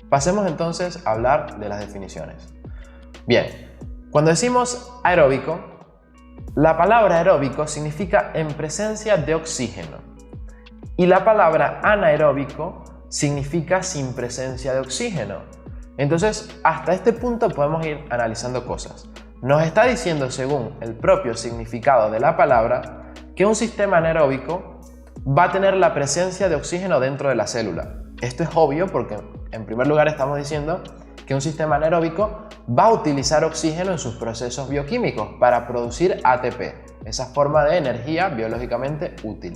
Pasemos entonces a hablar de las definiciones. Bien, cuando decimos aeróbico, la palabra aeróbico significa en presencia de oxígeno y la palabra anaeróbico significa sin presencia de oxígeno. Entonces, hasta este punto podemos ir analizando cosas. Nos está diciendo, según el propio significado de la palabra, que un sistema anaeróbico va a tener la presencia de oxígeno dentro de la célula. Esto es obvio porque, en primer lugar, estamos diciendo que un sistema anaeróbico va a utilizar oxígeno en sus procesos bioquímicos para producir ATP, esa forma de energía biológicamente útil.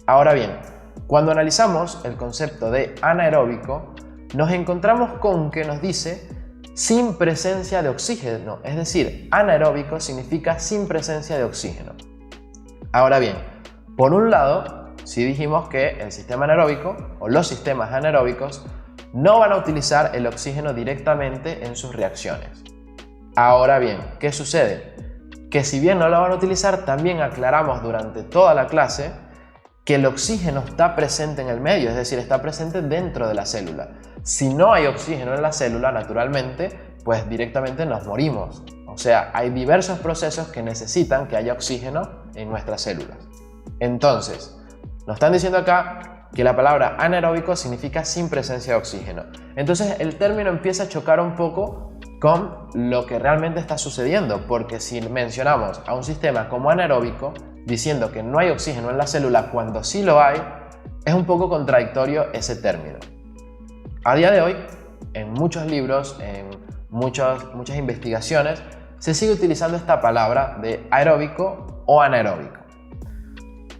Ahora bien, cuando analizamos el concepto de anaeróbico, nos encontramos con que nos dice sin presencia de oxígeno, es decir, anaeróbico significa sin presencia de oxígeno. Ahora bien, por un lado, si dijimos que el sistema anaeróbico o los sistemas anaeróbicos no van a utilizar el oxígeno directamente en sus reacciones. Ahora bien, ¿qué sucede? Que si bien no lo van a utilizar, también aclaramos durante toda la clase que el oxígeno está presente en el medio, es decir, está presente dentro de la célula. Si no hay oxígeno en la célula, naturalmente, pues directamente nos morimos. O sea, hay diversos procesos que necesitan que haya oxígeno en nuestras células. Entonces, nos están diciendo acá que la palabra anaeróbico significa sin presencia de oxígeno. Entonces, el término empieza a chocar un poco con lo que realmente está sucediendo, porque si mencionamos a un sistema como anaeróbico, diciendo que no hay oxígeno en la célula cuando sí lo hay, es un poco contradictorio ese término. A día de hoy, en muchos libros, en muchas investigaciones, se sigue utilizando esta palabra de aeróbico o anaeróbico.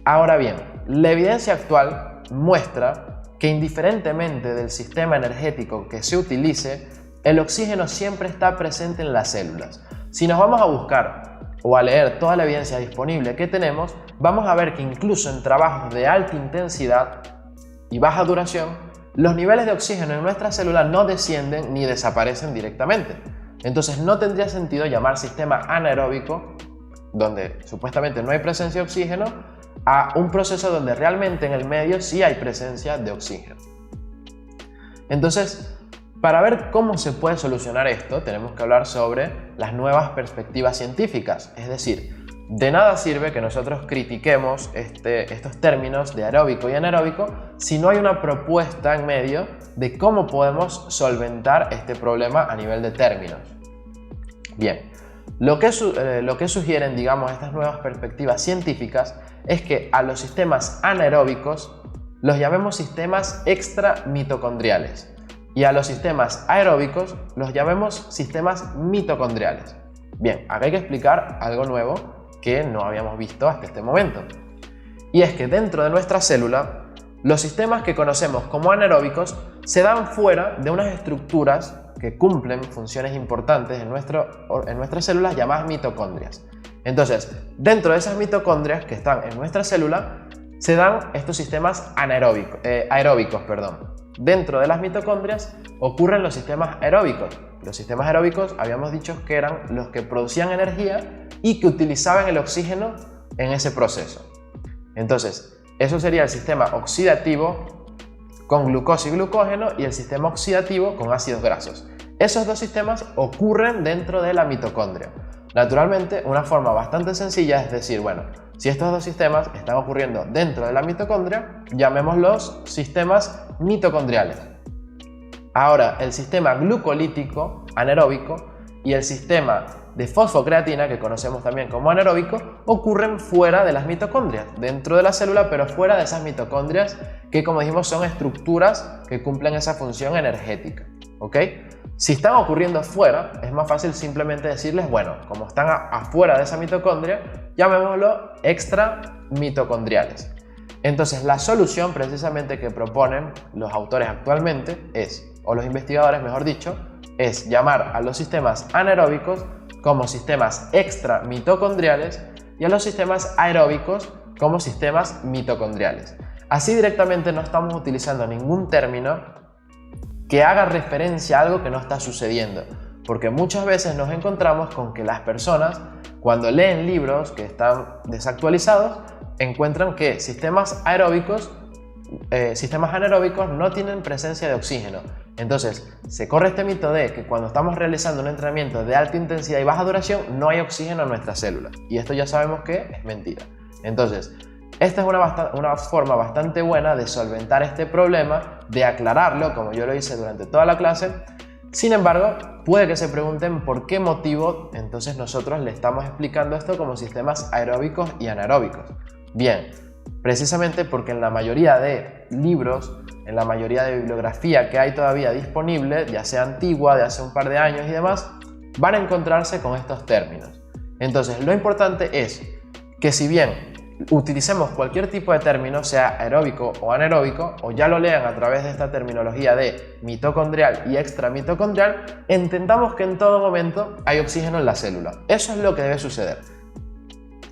Ahora bien, la evidencia actual muestra que indiferentemente del sistema energético que se utilice, el oxígeno siempre está presente en las células. Si nos vamos a buscar o a leer toda la evidencia disponible que tenemos, vamos a ver que incluso en trabajos de alta intensidad y baja duración, los niveles de oxígeno en nuestras células no descienden ni desaparecen directamente. Entonces no tendría sentido llamar sistema anaeróbico, donde supuestamente no hay presencia de oxígeno, a un proceso donde realmente en el medio sí hay presencia de oxígeno. Entonces, para ver cómo se puede solucionar esto, tenemos que hablar sobre las nuevas perspectivas científicas. Es decir, de nada sirve que nosotros critiquemos estos términos de aeróbico y anaeróbico si no hay una propuesta en medio de cómo podemos solventar este problema a nivel de términos. Bien, lo que sugieren, digamos, estas nuevas perspectivas científicas es que a los sistemas anaeróbicos los llamemos sistemas extramitocondriales. Y a los sistemas aeróbicos los llamemos sistemas mitocondriales. Bien, acá hay que explicar algo nuevo que no habíamos visto hasta este momento. Y es que dentro de nuestra célula, los sistemas que conocemos como anaeróbicos se dan fuera de unas estructuras que cumplen funciones importantes en nuestras células llamadas mitocondrias. Entonces, dentro de esas mitocondrias que están en nuestra célula, se dan estos sistemas aeróbicos. Dentro de las mitocondrias ocurren los sistemas aeróbicos. Los sistemas aeróbicos habíamos dicho que eran los que producían energía y que utilizaban el oxígeno en ese proceso. Entonces, eso sería el sistema oxidativo con glucosa y glucógeno y el sistema oxidativo con ácidos grasos. Esos dos sistemas ocurren dentro de la mitocondria. Naturalmente, una forma bastante sencilla es decir, bueno, si estos dos sistemas están ocurriendo dentro de la mitocondria, llamémoslos sistemas mitocondriales. Ahora, el sistema glucolítico anaeróbico y el sistema de fosfocreatina, que conocemos también como anaeróbico, ocurren fuera de las mitocondrias, dentro de la célula, pero fuera de esas mitocondrias que, como dijimos, son estructuras que cumplen esa función energética. ¿Ok? Si están ocurriendo fuera, es más fácil simplemente decirles, bueno, como están afuera de esa mitocondria, llamémoslo extramitocondriales. Entonces, la solución precisamente que proponen los autores actualmente o los investigadores, mejor dicho, es llamar a los sistemas anaeróbicos como sistemas extramitocondriales y a los sistemas aeróbicos como sistemas mitocondriales. Así directamente no estamos utilizando ningún término que haga referencia a algo que no está sucediendo, porque muchas veces nos encontramos con que las personas, cuando leen libros que están desactualizados, encuentran que sistemas anaeróbicos no tienen presencia de oxígeno. Entonces, se corre este mito de que cuando estamos realizando un entrenamiento de alta intensidad y baja duración, no hay oxígeno en nuestras células. Y esto ya sabemos que es mentira. Entonces, esta es una forma bastante buena de solventar este problema, de aclararlo, como yo lo hice durante toda la clase. Sin embargo, puede que se pregunten por qué motivo entonces nosotros le estamos explicando esto como sistemas aeróbicos y anaeróbicos. Bien, precisamente porque en la mayoría de libros, en la mayoría de bibliografía que hay todavía disponible, ya sea antigua, de hace un par de años y demás, van a encontrarse con estos términos. Entonces, lo importante es que si bien utilicemos cualquier tipo de término, sea aeróbico o anaeróbico, o ya lo lean a través de esta terminología de mitocondrial y extramitocondrial, entendamos que en todo momento hay oxígeno en la célula. Eso es lo que debe suceder.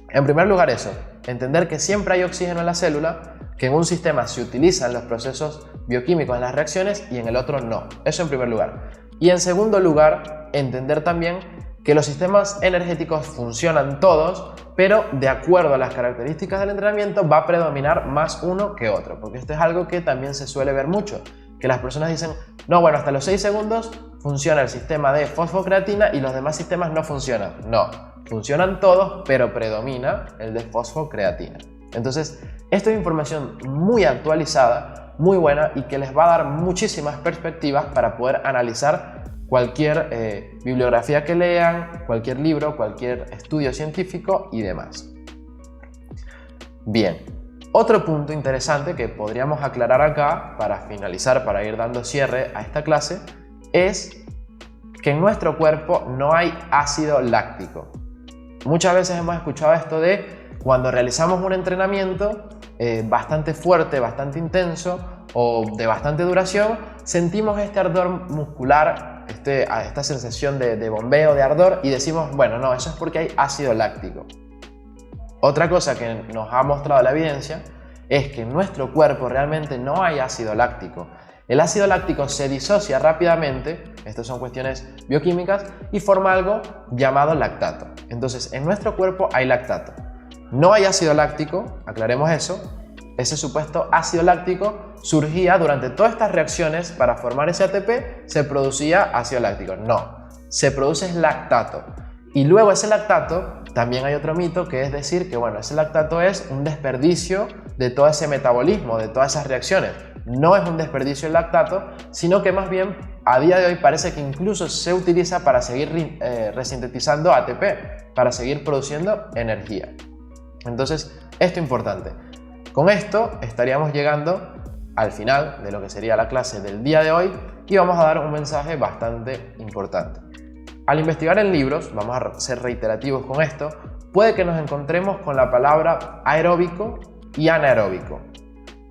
En primer lugar eso, entender que siempre hay oxígeno en la célula, que en un sistema se utilizan los procesos bioquímicos en las reacciones y en el otro no. Eso en primer lugar. Y en segundo lugar, entender también que los sistemas energéticos funcionan todos, pero de acuerdo a las características del entrenamiento va a predominar más uno que otro, porque esto es algo que también se suele ver mucho, que las personas dicen, no, bueno, hasta los 6 segundos funciona el sistema de fosfocreatina y los demás sistemas no funcionan. No, funcionan todos, pero predomina el de fosfocreatina. Entonces, esto es información muy actualizada, muy buena y que les va a dar muchísimas perspectivas para poder analizar cualquier bibliografía que lean, cualquier libro, cualquier estudio científico y demás. Bien, otro punto interesante que podríamos aclarar acá para finalizar, para ir dando cierre a esta clase, es que en nuestro cuerpo no hay ácido láctico. Muchas veces hemos escuchado esto de cuando realizamos un entrenamiento bastante fuerte, bastante intenso o de bastante duración, sentimos este ardor muscular, esta sensación de bombeo, de ardor, y decimos, bueno, no, eso es porque hay ácido láctico. Otra cosa que nos ha mostrado la evidencia es que en nuestro cuerpo realmente no hay ácido láctico. El ácido láctico se disocia rápidamente, estas son cuestiones bioquímicas, y forma algo llamado lactato. Entonces, en nuestro cuerpo hay lactato. No hay ácido láctico, aclaremos eso. Ese supuesto ácido láctico surgía durante todas estas reacciones para formar ese ATP, se producía ácido láctico. No, se produce lactato. Y luego ese lactato, también hay otro mito que es decir que bueno, ese lactato es un desperdicio de todo ese metabolismo, de todas esas reacciones. No es un desperdicio el lactato, sino que más bien a día de hoy parece que incluso se utiliza para seguir resintetizando ATP, para seguir produciendo energía. Entonces, esto es importante. Con esto estaríamos llegando al final de lo que sería la clase del día de hoy y vamos a dar un mensaje bastante importante. Al investigar en libros, vamos a ser reiterativos con esto, puede que nos encontremos con la palabra aeróbico y anaeróbico.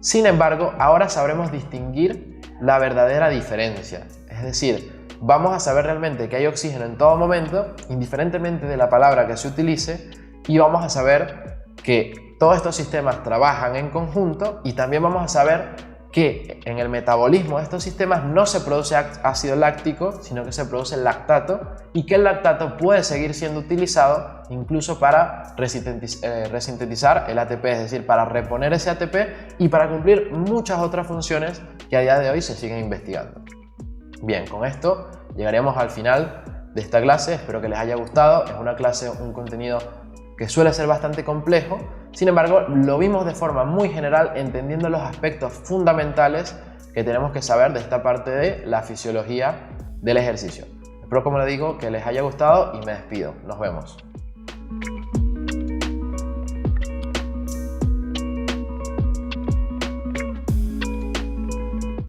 Sin embargo, ahora sabremos distinguir la verdadera diferencia, es decir, vamos a saber realmente que hay oxígeno en todo momento, indiferentemente de la palabra que se utilice, y vamos a saber que todos estos sistemas trabajan en conjunto y también vamos a saber que en el metabolismo de estos sistemas no se produce ácido láctico, sino que se produce lactato y que el lactato puede seguir siendo utilizado incluso para resintetizar el ATP, es decir, para reponer ese ATP y para cumplir muchas otras funciones que a día de hoy se siguen investigando. Bien, con esto llegaremos al final de esta clase, espero que les haya gustado. Es una clase, un contenido que suele ser bastante complejo, sin embargo lo vimos de forma muy general, entendiendo los aspectos fundamentales que tenemos que saber de esta parte de la fisiología del ejercicio. Espero, como les digo, que les haya gustado y me despido. Nos vemos.